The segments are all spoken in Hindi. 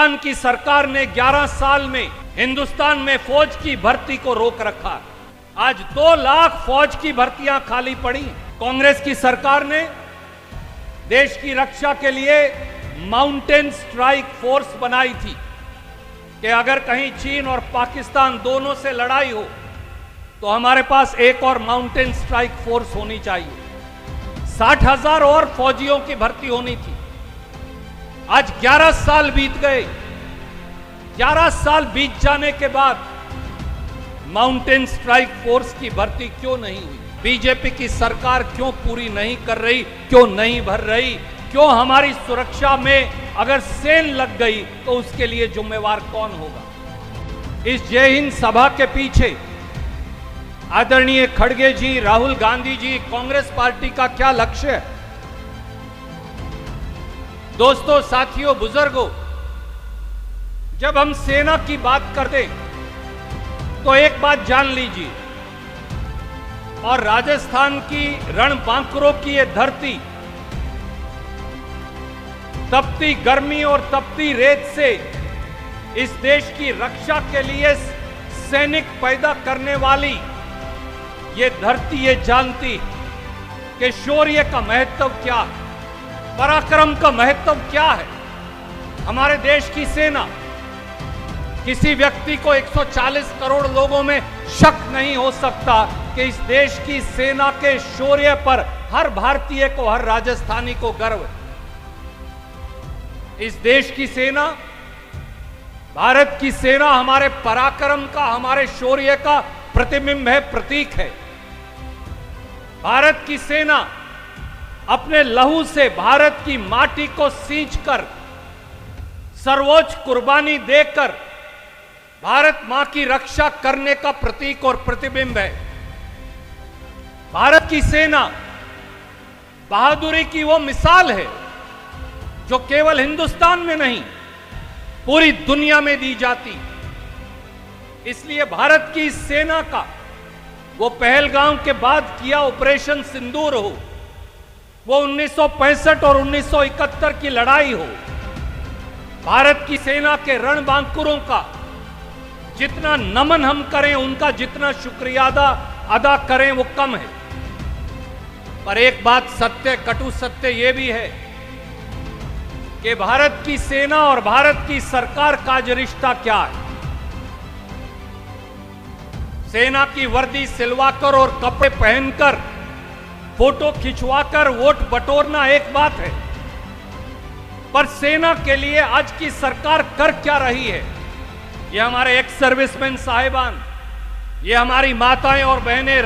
हिंदुस्तान की सरकार ने 11 साल में हिंदुस्तान में फौज की भर्ती को रोक रखा। आज 2 लाख फौज की भर्तियां खाली पड़ी। कांग्रेस की सरकार ने देश की रक्षा के लिए माउंटेन स्ट्राइक फोर्स बनाई थी कि अगर कहीं चीन और पाकिस्तान दोनों से लड़ाई हो तो हमारे पास एक और माउंटेन स्ट्राइक फोर्स होनी चाहिए। 60,000 और फौजियों की भर्ती होनी थी। आज 11 साल बीत गए। 11 साल बीत जाने के बाद माउंटेन स्ट्राइक फोर्स की भर्ती क्यों नहीं हुई? बीजेपी की सरकार क्यों पूरी नहीं कर रही, क्यों नहीं भर रही? क्यों हमारी सुरक्षा में अगर सेल लग गई तो उसके लिए जिम्मेवार कौन होगा? इस जय हिंद सभा के पीछे आदरणीय खड़गे जी, राहुल गांधी जी, कांग्रेस पार्टी का क्या लक्ष्य है? दोस्तों, साथियों, बुजुर्गों, जब हम सेना की बात करते तो एक बात जान लीजिए, और राजस्थान की रणबांकुरों की ये धरती तपती गर्मी और तपती रेत से इस देश की रक्षा के लिए सैनिक पैदा करने वाली ये धरती ये जानती कि शौर्य का महत्व क्या है, पराक्रम का महत्व क्या है। हमारे देश की सेना, किसी व्यक्ति को 140 करोड़ लोगों में शक नहीं हो सकता कि इस देश की सेना के शौर्य पर हर भारतीय को, हर राजस्थानी को गर्व है। इस देश की सेना, भारत की सेना हमारे पराक्रम का, हमारे शौर्य का प्रतिबिंब है, प्रतीक है। भारत की सेना अपने लहू से भारत की माटी को सींचकर, सर्वोच्च कुर्बानी देकर भारत मां की रक्षा करने का प्रतीक और प्रतिबिंब है। भारत की सेना बहादुरी की वो मिसाल है जो केवल हिंदुस्तान में नहीं, पूरी दुनिया में दी जाती। इसलिए भारत की सेना का वो पहलगाम के बाद किया ऑपरेशन सिंदूर हो, वो 1965 और 1971 की लड़ाई हो, भारत की सेना के रणबांकुरों का जितना नमन हम करें, उनका जितना शुक्रिया अदा करें वो कम है। पर एक बात सत्य, कटु सत्य यह भी है कि भारत की सेना और भारत की सरकार का जो रिश्ता क्या है। सेना की वर्दी सिलवाकर और कपड़े पहनकर फोटो खिंचवाकर वोट बटोरना एक बात है, पर सेना के लिए आज की सरकार कर क्या रही है? ये हमारे एक्स सर्विसमैन साहिबान, ये हमारी माताएं और बहनें,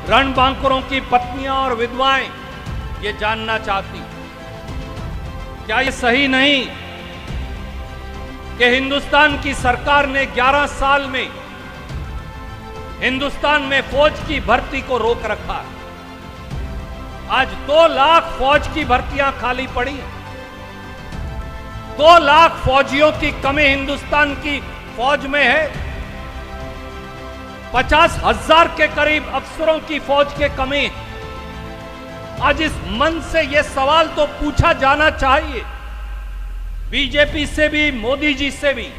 रणबांकुरों की पत्नियां और विधवाएं ये जानना चाहती, क्या ये सही नहीं कि हिंदुस्तान की सरकार ने 11 साल में हिंदुस्तान में फौज की भर्ती को रोक रखा? आज 2 लाख फौज की भर्तियां खाली पड़ी। 2 लाख फौजियों की कमी हिंदुस्तान की फौज में है। 50,000 के करीब अफसरों की फौज के कमी है। आज इस मन से यह सवाल तो पूछा जाना चाहिए, बीजेपी से भी, मोदी जी से भी,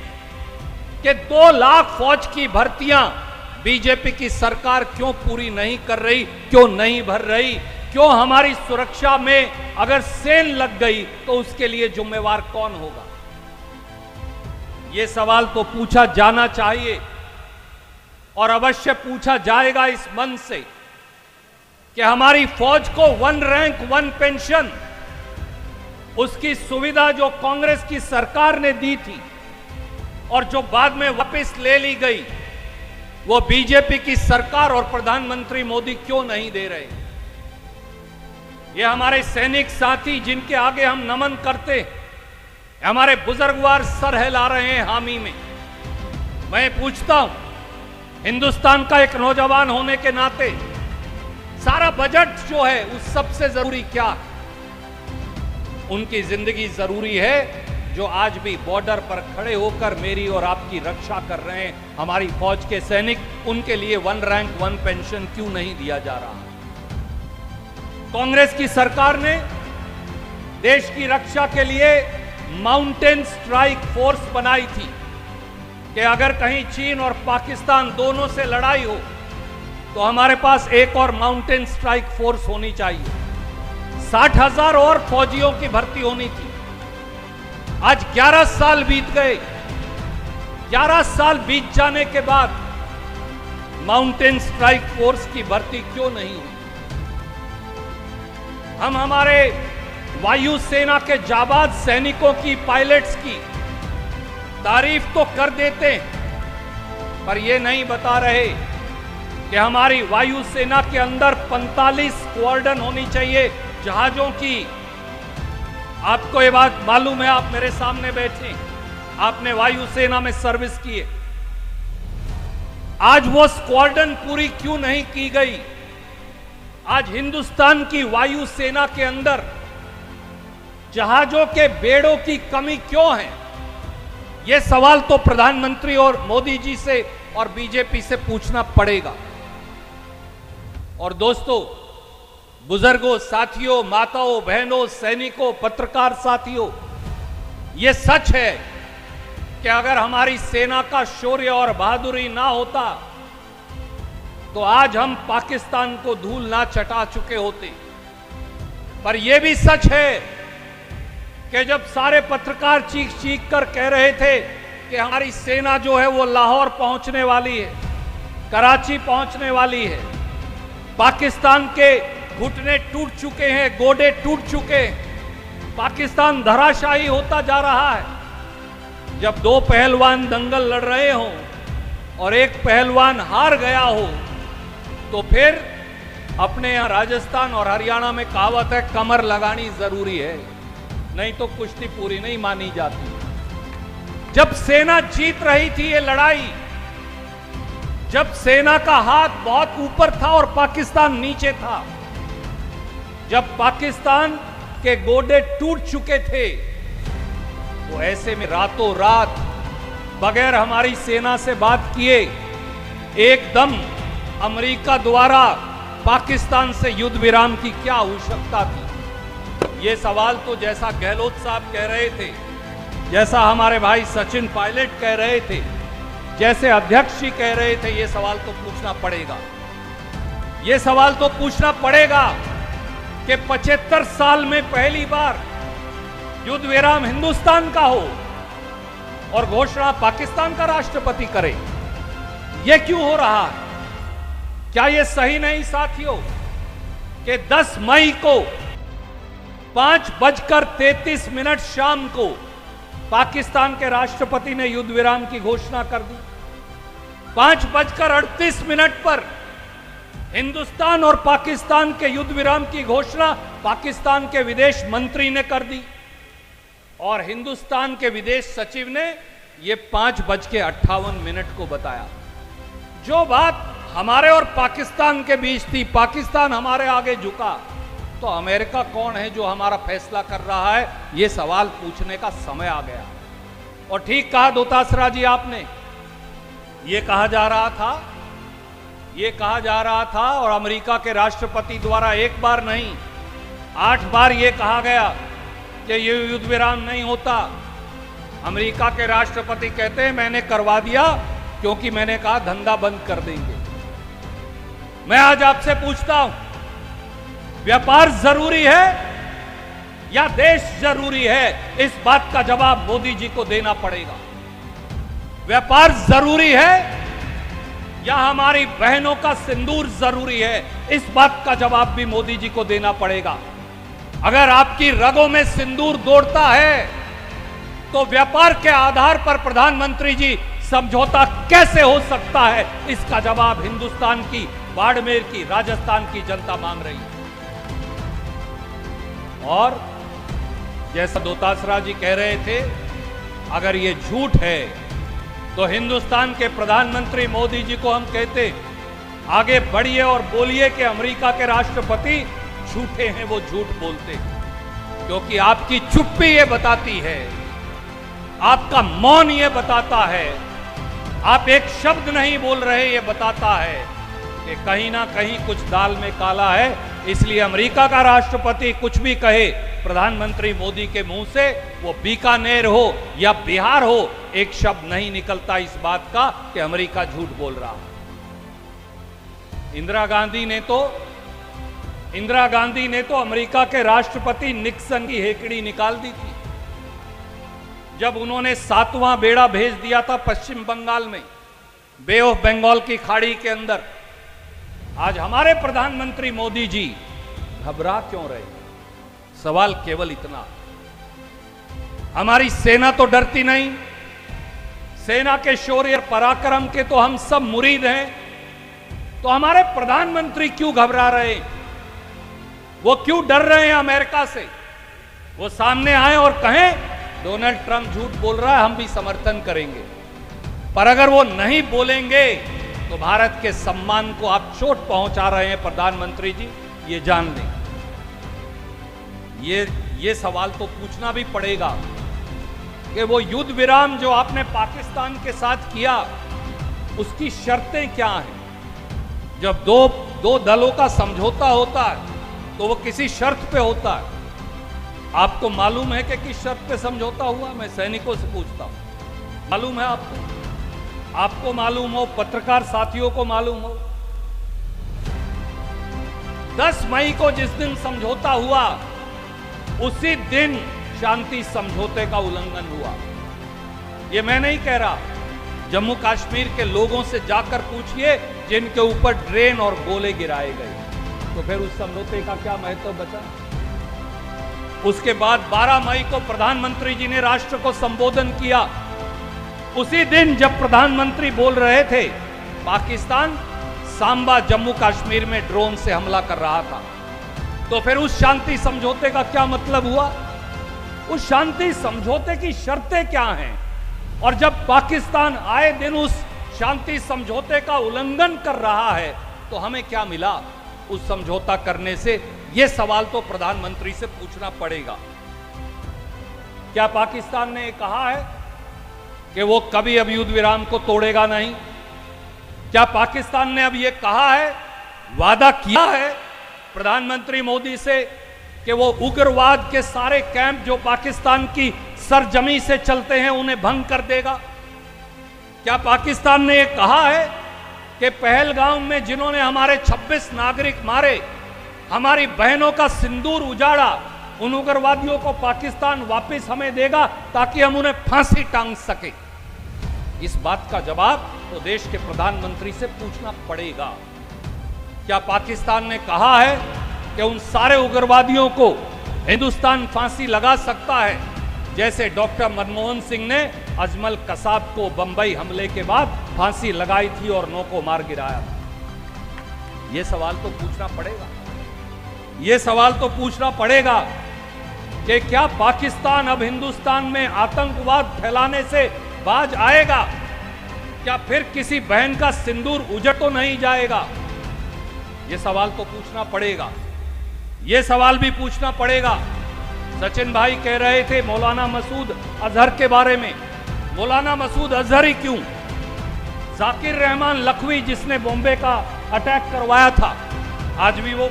कि 2 लाख फौज की भर्तियां बीजेपी की सरकार क्यों पूरी नहीं कर रही, क्यों नहीं भर रही? क्यों हमारी सुरक्षा में अगर सेल लग गई तो उसके लिए जिम्मेवार कौन होगा? यह सवाल तो पूछा जाना चाहिए और अवश्य पूछा जाएगा इस मन से कि हमारी फौज को 1 रैंक 1 पेंशन, उसकी सुविधा जो कांग्रेस की सरकार ने दी थी और जो बाद में वापस ले ली गई, वो बीजेपी की सरकार और प्रधानमंत्री मोदी क्यों नहीं दे रहे? ये हमारे सैनिक साथी जिनके आगे हम नमन करते, हमारे बुजुर्गवार सर हिला रहे हैं हामी में। मैं पूछता हूं, हिंदुस्तान का एक नौजवान होने के नाते सारा बजट जो है उस सबसे जरूरी क्या है? उनकी जिंदगी जरूरी है, जो आज भी बॉर्डर पर खड़े होकर मेरी और आपकी रक्षा कर रहे हैं, हमारी फौज के सैनिक। उनके लिए 1 रैंक 1 पेंशन क्यों नहीं दिया जा रहा? कांग्रेस की सरकार ने देश की रक्षा के लिए माउंटेन स्ट्राइक फोर्स बनाई थी कि अगर कहीं चीन और पाकिस्तान दोनों से लड़ाई हो तो हमारे पास एक और माउंटेन स्ट्राइक फोर्स होनी चाहिए। 60,000 और फौजियों की भर्ती होनी थी। आज 11 साल बीत गए। 11 साल बीत जाने के बाद माउंटेन स्ट्राइक फोर्स की भर्ती क्यों नहीं हुई? हम हमारे वायुसेना के जाबाज सैनिकों की, पायलट्स की तारीफ तो कर देते हैं, पर यह नहीं बता रहे कि हमारी वायुसेना के अंदर 45 स्क्वाड्रन होनी चाहिए जहाजों की। आपको ये बात मालूम है, आप मेरे सामने बैठे, आपने वायुसेना में सर्विस की है। आज वो स्क्वाड्रन पूरी क्यों नहीं की गई? आज हिंदुस्तान की वायुसेना के अंदर जहाजों के बेड़ों की कमी क्यों है? यह सवाल तो प्रधानमंत्री और मोदी जी से और बीजेपी से पूछना पड़ेगा। और दोस्तों, बुजुर्गों, साथियों, माताओं, बहनों, सैनिकों, पत्रकार साथियों, यह सच है कि अगर हमारी सेना का शौर्य और बहादुरी ना होता तो आज हम पाकिस्तान को धूल ना चटा चुके होते। पर यह भी सच है कि जब सारे पत्रकार चीख चीख कर कह रहे थे कि हमारी सेना जो है वो लाहौर पहुंचने वाली है, कराची पहुंचने वाली है, पाकिस्तान के घुटने टूट चुके हैं, गोडे टूट चुके हैं, पाकिस्तान धराशायी होता जा रहा है। जब दो पहलवान दंगल लड़ रहे हों और एक पहलवान हार गया हो तो फिर अपने यहां राजस्थान और हरियाणा में कहावत है, कमर लगानी जरूरी है, नहीं तो कुश्ती पूरी नहीं मानी जाती। जब सेना जीत रही थी ये लड़ाई, जब सेना का हाथ बहुत ऊपर था और पाकिस्तान नीचे था, जब पाकिस्तान के गोडे टूट चुके थे, तो ऐसे में रातों रात बगैर हमारी सेना से बात किए एकदम अमेरिका द्वारा पाकिस्तान से युद्ध विराम की क्या आवश्यकता थी? ये सवाल तो जैसा गहलोत साहब कह रहे थे, जैसा हमारे भाई सचिन पायलट कह रहे थे, जैसे अध्यक्ष जी कह रहे थे, ये सवाल तो पूछना पड़ेगा। ये सवाल तो पूछना पड़ेगा कि 75 साल में पहली बार युद्ध विराम हिंदुस्तान का हो और घोषणा पाकिस्तान का राष्ट्रपति करे। यह क्यों हो रहा है? क्या यह सही नहीं साथियों कि 10 मई को 5:33 शाम को पाकिस्तान के राष्ट्रपति ने युद्ध विराम की घोषणा कर दी। 5:38 पर हिंदुस्तान और पाकिस्तान के युद्ध विराम की घोषणा पाकिस्तान के विदेश मंत्री ने कर दी और हिंदुस्तान के विदेश सचिव ने यह 5:58 को बताया। जो बात हमारे और पाकिस्तान के बीच थी, पाकिस्तान हमारे आगे झुका, तो अमेरिका कौन है जो हमारा फैसला कर रहा है? यह सवाल पूछने का समय आ गया। और ठीक कहा दोतासरा जी आपने, यह कहा जा रहा था और अमेरिका के राष्ट्रपति द्वारा एक बार नहीं 8 बार यह कहा गया कि यह युद्ध विराम नहीं होता। अमेरिका के राष्ट्रपति कहते हैं मैंने करवा दिया क्योंकि मैंने कहा धंधा बंद कर देंगे। मैं आज आपसे पूछता हूं, व्यापार जरूरी है या देश जरूरी है? इस बात का जवाब मोदी जी को देना पड़ेगा। व्यापार जरूरी है या हमारी बहनों का सिंदूर जरूरी है? इस बात का जवाब भी मोदी जी को देना पड़ेगा। अगर आपकी रगों में सिंदूर दौड़ता है तो व्यापार के आधार पर प्रधानमंत्री जी समझौता कैसे हो सकता है? इसका जवाब हिंदुस्तान की, बाड़मेर की, राजस्थान की जनता मांग रही है। और जैसा दोतासरा जी कह रहे थे, अगर ये झूठ है तो हिंदुस्तान के प्रधानमंत्री मोदी जी को हम कहते आगे बढ़िए और बोलिए कि अमेरिका के राष्ट्रपति झूठे हैं, वो झूठ बोलते हैं। क्योंकि आपकी चुप्पी ये बताती है, आपका मौन ये बताता है, आप एक शब्द नहीं बोल रहे ये बताता है कि कहीं ना कहीं कुछ दाल में काला है। इसलिए अमेरिका का राष्ट्रपति कुछ भी कहे, प्रधानमंत्री मोदी के मुंह से वो बीकानेर हो या बिहार हो, एक शब्द नहीं निकलता इस बात का कि अमेरिका झूठ बोल रहा है। इंदिरा गांधी ने तो अमेरिका के राष्ट्रपति निक्सन की हेकड़ी निकाल दी थी जब उन्होंने 7वां बेड़ा भेज दिया था पश्चिम बंगाल में, बे ऑफ बंगाल की खाड़ी के अंदर। आज हमारे प्रधानमंत्री मोदी जी घबरा क्यों रहे? सवाल केवल इतना, हमारी सेना तो डरती नहीं, सेना के शौर्य पराक्रम के तो हम सब मुरीद हैं, तो हमारे प्रधानमंत्री क्यों घबरा रहे? वो क्यों डर रहे हैं अमेरिका से? वो सामने आए और कहें डोनाल्ड ट्रंप झूठ बोल रहा है, हम भी समर्थन करेंगे। पर अगर वो नहीं बोलेंगे तो भारत के सम्मान को आप चोट पहुंचा रहे हैं प्रधानमंत्री जी, ये जान लें। ये सवाल तो पूछना भी पड़ेगा कि वो युद्ध विराम जो आपने पाकिस्तान के साथ किया, उसकी शर्तें क्या हैं? जब दो दलों का समझौता होता है तो वो किसी शर्त पे होता है। आपको मालूम है कि किस शर्त पे समझौता हुआ? मैं सैनिकों से पूछता हूं, मालूम है आपको? आपको मालूम हो, पत्रकार साथियों को मालूम हो? 10 मई को जिस दिन समझौता हुआ, उसी दिन शांति समझौते का उल्लंघन हुआ। ये मैं नहीं कह रहा, जम्मू कश्मीर के लोगों से जाकर पूछिए जिनके ऊपर ड्रेन और गोले गिराए गए। तो फिर उस समझौते का क्या महत्व बचा? उसके बाद 12 मई को प्रधानमंत्री जी ने राष्ट्र को संबोधन किया। उसी दिन जब प्रधानमंत्री बोल रहे थे, पाकिस्तान सांबा जम्मू कश्मीर में ड्रोन से हमला कर रहा था। तो फिर उस शांति समझौते का क्या मतलब हुआ? उस शांति समझौते की शर्तें क्या हैं? और जब पाकिस्तान आए दिन उस शांति समझौते का उल्लंघन कर रहा है तो हमें क्या मिला उस समझौता करने से? यह सवाल तो प्रधानमंत्री से पूछना पड़ेगा। क्या पाकिस्तान ने कहा है कि वो कभी अब युद्ध विराम को तोड़ेगा नहीं? क्या पाकिस्तान ने अब ये कहा है, वादा किया है प्रधानमंत्री मोदी से कि वो उग्रवाद के सारे कैंप जो पाकिस्तान की सरजमी से चलते हैं उन्हें भंग कर देगा? क्या पाकिस्तान ने ये कहा है कि पहलगाम में जिन्होंने हमारे 26 नागरिक मारे, हमारी बहनों का सिंदूर उजाड़ा, उन उग्रवादियों को पाकिस्तान वापस हमें देगा ताकि हम उन्हें फांसी टांग सके? इस बात का जवाब तो देश के प्रधानमंत्री से पूछना पड़ेगा। क्या पाकिस्तान ने कहा है कि उन सारे उग्रवादियों को हिंदुस्तान फांसी लगा सकता है, जैसे डॉक्टर मनमोहन सिंह ने अजमल कसाब को बंबई हमले के बाद फांसी लगाई थी और 9 को मार गिराया था? यह सवाल तो पूछना पड़ेगा। यह सवाल तो पूछना पड़ेगा कि क्या पाकिस्तान अब हिंदुस्तान में आतंकवाद फैलाने से बाज आएगा? क्या फिर किसी बहन का सिंदूर उजड़ तो नहीं जाएगा? यह सवाल तो पूछना पड़ेगा। यह सवाल भी पूछना पड़ेगा। सचिन भाई कह रहे थे मौलाना मसूद अजहर के बारे में। मौलाना मसूद अजहर ही क्यों? जाकिर रहमान लखवी जिसने बॉम्बे का अटैक करवाया था, आज भी वो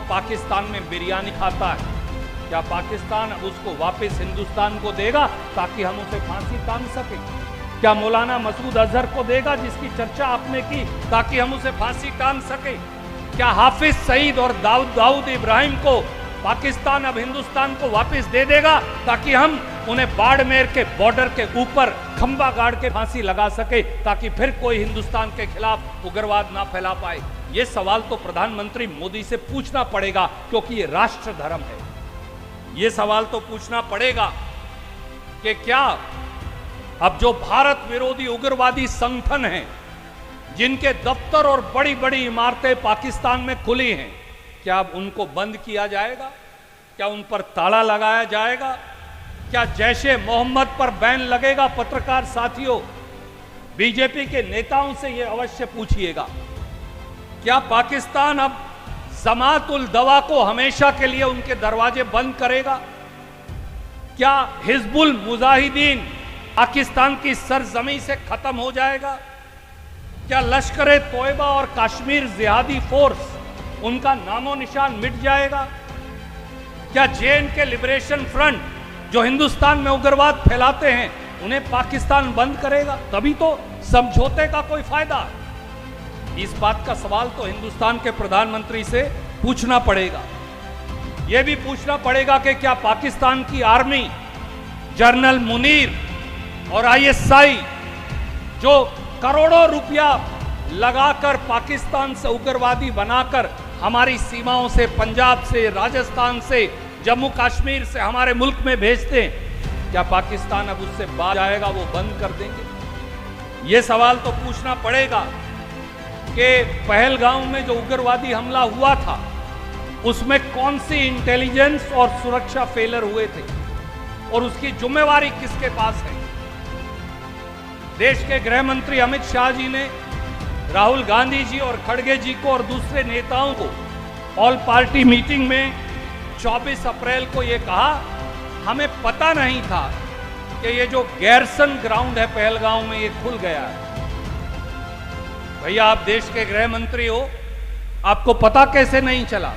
पाकिस्तान में बिरयानी खाता है। क्या पाकिस्तान उसको वापस हिंदुस्तान को देगा ताकि हम उसे फांसी टांग सके? क्या मौलाना मसूद अजहर को देगा जिसकी चर्चा आपने की ताकि हम उसे फांसी टांग सके? क्या हाफिज सईद और दाऊद इब्राहिम को पाकिस्तान अब हिंदुस्तान को वापस दे देगा ताकि हम उन्हें बाड़मेर के बॉर्डर के ऊपर खंबा गाड़ के फांसी लगा सके ताकि फिर कोई हिंदुस्तान के खिलाफ उग्रवाद ना फैला पाए? यह सवाल तो प्रधानमंत्री मोदी से पूछना पड़ेगा, क्योंकि ये राष्ट्र धर्म है। यह सवाल तो पूछना पड़ेगा कि क्या अब जो भारत विरोधी उग्रवादी संगठन हैं, जिनके दफ्तर और बड़ी बड़ी इमारतें पाकिस्तान में खुली हैं, क्या अब उनको बंद किया जाएगा? क्या उन पर ताला लगाया जाएगा? क्या जैशे मोहम्मद पर बैन लगेगा? पत्रकार साथियों, बीजेपी के नेताओं से यह अवश्य पूछिएगा। क्या पाकिस्तान अब जमात उल दवा को हमेशा के लिए उनके दरवाजे बंद करेगा? क्या हिजबुल मुजाहिदीन पाकिस्तान की सरजमी से खत्म हो जाएगा? क्या लश्कर तोयबा और कश्मीर जिहादी फोर्स उनका नामो निशान मिट जाएगा? क्या जे.एन.के लिबरेशन फ्रंट जो हिंदुस्तान में उग्रवाद फैलाते हैं उन्हें पाकिस्तान बंद करेगा? तभी तो समझौते का कोई फायदा। इस बात का सवाल तो हिंदुस्तान के प्रधानमंत्री से पूछना पड़ेगा। यह भी पूछना पड़ेगा कि क्या पाकिस्तान की आर्मी, जनरल मुनीर और आईएसआई जो करोड़ों रुपया लगाकर पाकिस्तान से उग्रवादी बनाकर हमारी सीमाओं से, पंजाब से, राजस्थान से, जम्मू कश्मीर से हमारे मुल्क में भेजते हैं, क्या पाकिस्तान अब उससे बाहर जाएगा, वो बंद कर देंगे? ये सवाल तो पूछना पड़ेगा कि पहलगाम में जो उग्रवादी हमला हुआ था उसमें कौन सी इंटेलिजेंस और सुरक्षा फेलर हुए थे और उसकी जिम्मेवारी किसके पास है? देश के गृह मंत्री अमित शाह जी ने राहुल गांधी जी और खड़गे जी को और दूसरे नेताओं को ऑल पार्टी मीटिंग में 24 अप्रैल को यह कहा, हमें पता नहीं था कि ये जो गैरसन ग्राउंड है पहलगाम में ये खुल गया है। भैया, आप देश के गृह मंत्री हो, आपको पता कैसे नहीं चला?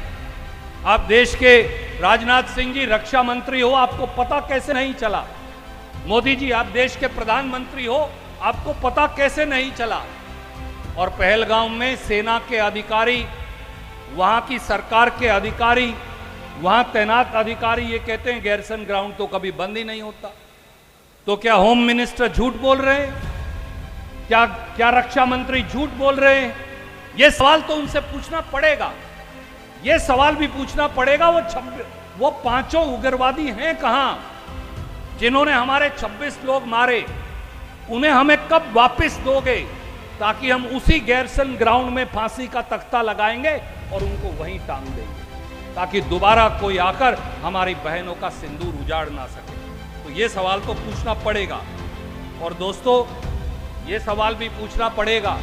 आप देश के राजनाथ सिंह जी रक्षा मंत्री हो, आपको पता कैसे नहीं चला? मोदी जी, आप देश के प्रधानमंत्री हो, आपको पता कैसे नहीं चला? और पहलगाम में सेना के अधिकारी, वहां की सरकार के अधिकारी, वहां तैनात अधिकारी ये कहते हैं गैरसन ग्राउंड तो कभी बंद ही नहीं होता। तो क्या होम मिनिस्टर झूठ बोल रहे हैं? क्या रक्षा मंत्री झूठ बोल रहे हैं? ये सवाल तो उनसे पूछना पड़ेगा। ये सवाल भी पूछना पड़ेगा वो पांचों उग्रवादी हैं कहां जिन्होंने हमारे 26 लोग मारे? उन्हें हमें कब वापस दोगे ताकि हम उसी गैरसन ग्राउंड में फांसी का तख्ता लगाएंगे और उनको वहीं टांग देंगे ताकि दोबारा कोई आकर हमारी बहनों का सिंदूर उजाड़ ना सके? तो ये सवाल तो पूछना पड़ेगा। और दोस्तों, ये सवाल भी पूछना पड़ेगा,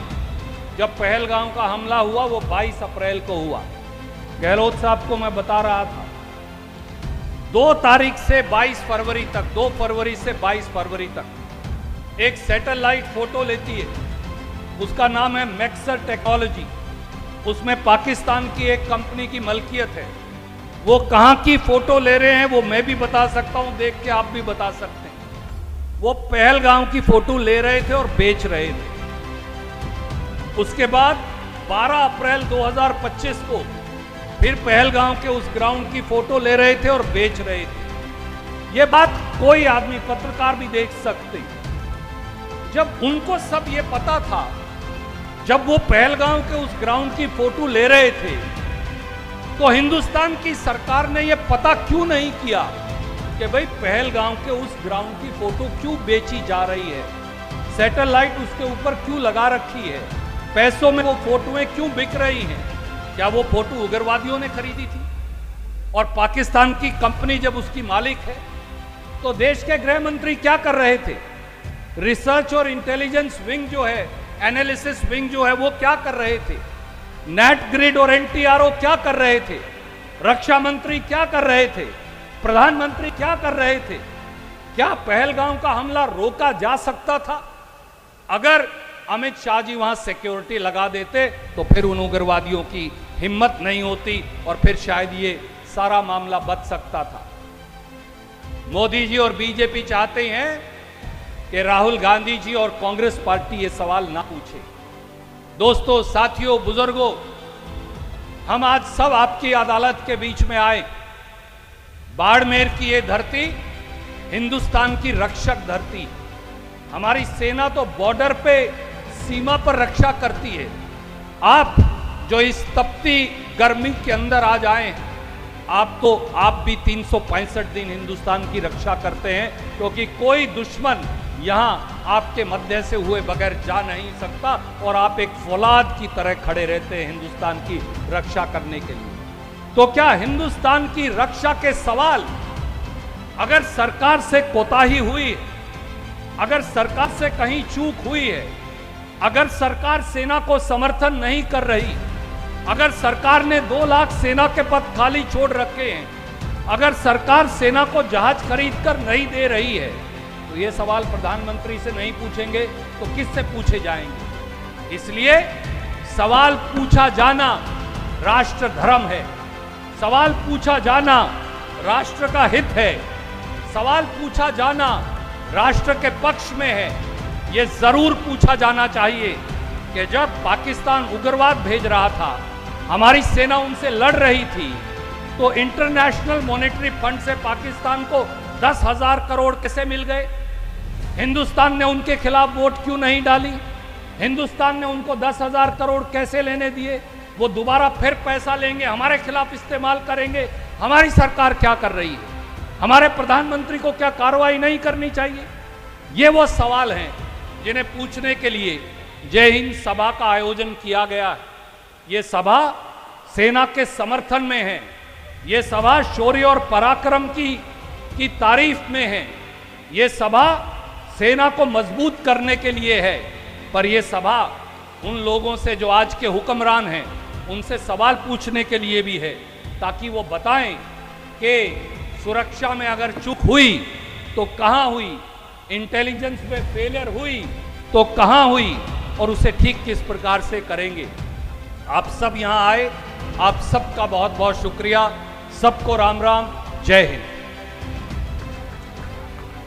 जब पहलगाम का हमला हुआ वो 22 अप्रैल को हुआ। गहलोत साहब को मैं बता रहा था 2 तारीख से 22 फरवरी तक, 2 फरवरी से 22 फरवरी तक एक सैटेलाइट फोटो लेती है, उसका नाम है मैक्सर टेक्नोलॉजी। उसमें पाकिस्तान की एक कंपनी की मलकियत है। वो कहां की फोटो ले रहे हैं वो मैं भी बता सकता हूं, देख के आप भी बता सकते हैं। वो पहलगाम की फोटो ले रहे थे और बेच रहे थे। उसके बाद 12 अप्रैल 2025 को फिर पहलगाम के उस ग्राउंड की फोटो ले रहे थे और बेच रहे थे। ये बात कोई आदमी, पत्रकार भी देख सकते। जब उनको सब ये पता था, जब वो पहलगाम के उस ग्राउंड की फोटो ले रहे थे, तो हिंदुस्तान की सरकार ने ये पता क्यों नहीं किया कि भाई पहलगाम के उस ग्राउंड की फोटो क्यों बेची जा रही है, सैटेलाइट उसके ऊपर क्यों लगा रखी है, पैसों में वो फोटोएं क्यों बिक रही हैं? क्या वो फोटो उग्रवादियों ने खरीदी थी? और पाकिस्तान की कंपनी जब उसकी मालिक है, तो देश के गृह मंत्री क्या कर रहे थे? रिसर्च और इंटेलिजेंस विंग जो है, एनालिसिस विंग जो है, वो क्या कर रहे थे? नेट ग्रिड और एनटीआरओ क्या कर रहे थे? रक्षा मंत्री क्या कर रहे थे? प्रधानमंत्री क्या कर रहे थे? क्या पहलगाम का हमला रोका जा सकता था? अगर अमित शाह जी वहां सिक्योरिटी लगा देते तो फिर उन उग्रवादियों की हिम्मत नहीं होती और फिर शायद ये सारा मामला बच सकता था। मोदी जी और बीजेपी चाहते हैं कि राहुल गांधी जी और कांग्रेस पार्टी ये सवाल ना पूछे। दोस्तों, साथियों, बुजुर्गों, हम आज सब आपकी अदालत के बीच में आए। बाड़मेर की ये धरती हिंदुस्तान की रक्षक धरती। हमारी सेना तो बॉर्डर पे, सीमा पर रक्षा करती है। आप जो इस तपती गर्मी के अंदर आज आए, आप भी 365 दिन हिंदुस्तान की रक्षा करते हैं, क्योंकि कोई दुश्मन यहां आपके मध्य से हुए बगैर जा नहीं सकता और आप एक फौलाद की तरह खड़े रहते हैं हिंदुस्तान की रक्षा करने के लिए। तो क्या हिंदुस्तान की रक्षा के सवाल, अगर सरकार से कोताही हुई, अगर सरकार से कहीं चूक हुई है, अगर सरकार सेना को समर्थन नहीं कर रही, अगर सरकार ने 2 लाख सेना के पद खाली छोड़ रखे हैं, अगर सरकार सेना को जहाज खरीद कर नहीं दे रही है, तो ये सवाल प्रधानमंत्री से नहीं पूछेंगे तो किससे पूछे जाएंगे? इसलिए सवाल पूछा जाना राष्ट्र धर्म है। सवाल पूछा जाना राष्ट्र का हित है, सवाल पूछा जाना राष्ट्र के पक्ष में है। ये जरूर पूछा जाना चाहिए कि जब पाकिस्तान उग्रवाद भेज रहा था, हमारी सेना उनसे लड़ रही थी, तो इंटरनेशनल मॉनेटरी फंड से पाकिस्तान को 10,000 करोड़ कैसे मिल गए? हिंदुस्तान ने उनके खिलाफ वोट क्यों नहीं डाली? हिंदुस्तान ने उनको 10,000 करोड़ कैसे लेने दिए? वो दोबारा फिर पैसा लेंगे, हमारे खिलाफ इस्तेमाल करेंगे। हमारी सरकार क्या कर रही है? हमारे प्रधानमंत्री को क्या कार्रवाई नहीं करनी चाहिए? ये वो सवाल हैं जिन्हें पूछने के लिए जय हिंद सभा का आयोजन किया गया है। ये सभा सेना के समर्थन में है। ये सभा शौर्य और पराक्रम की तारीफ में है। ये सभा सेना को मजबूत करने के लिए है। पर यह सभा उन लोगों से जो आज के हुक्मरान हैं, उनसे सवाल पूछने के लिए भी है, ताकि वो बताएं कि सुरक्षा में अगर चूक हुई तो कहां हुई, इंटेलिजेंस में फेलियर हुई तो कहां हुई, और उसे ठीक किस प्रकार से करेंगे। आप सब यहां आए, आप सबका बहुत बहुत शुक्रिया। सबको राम राम, जय हिंद।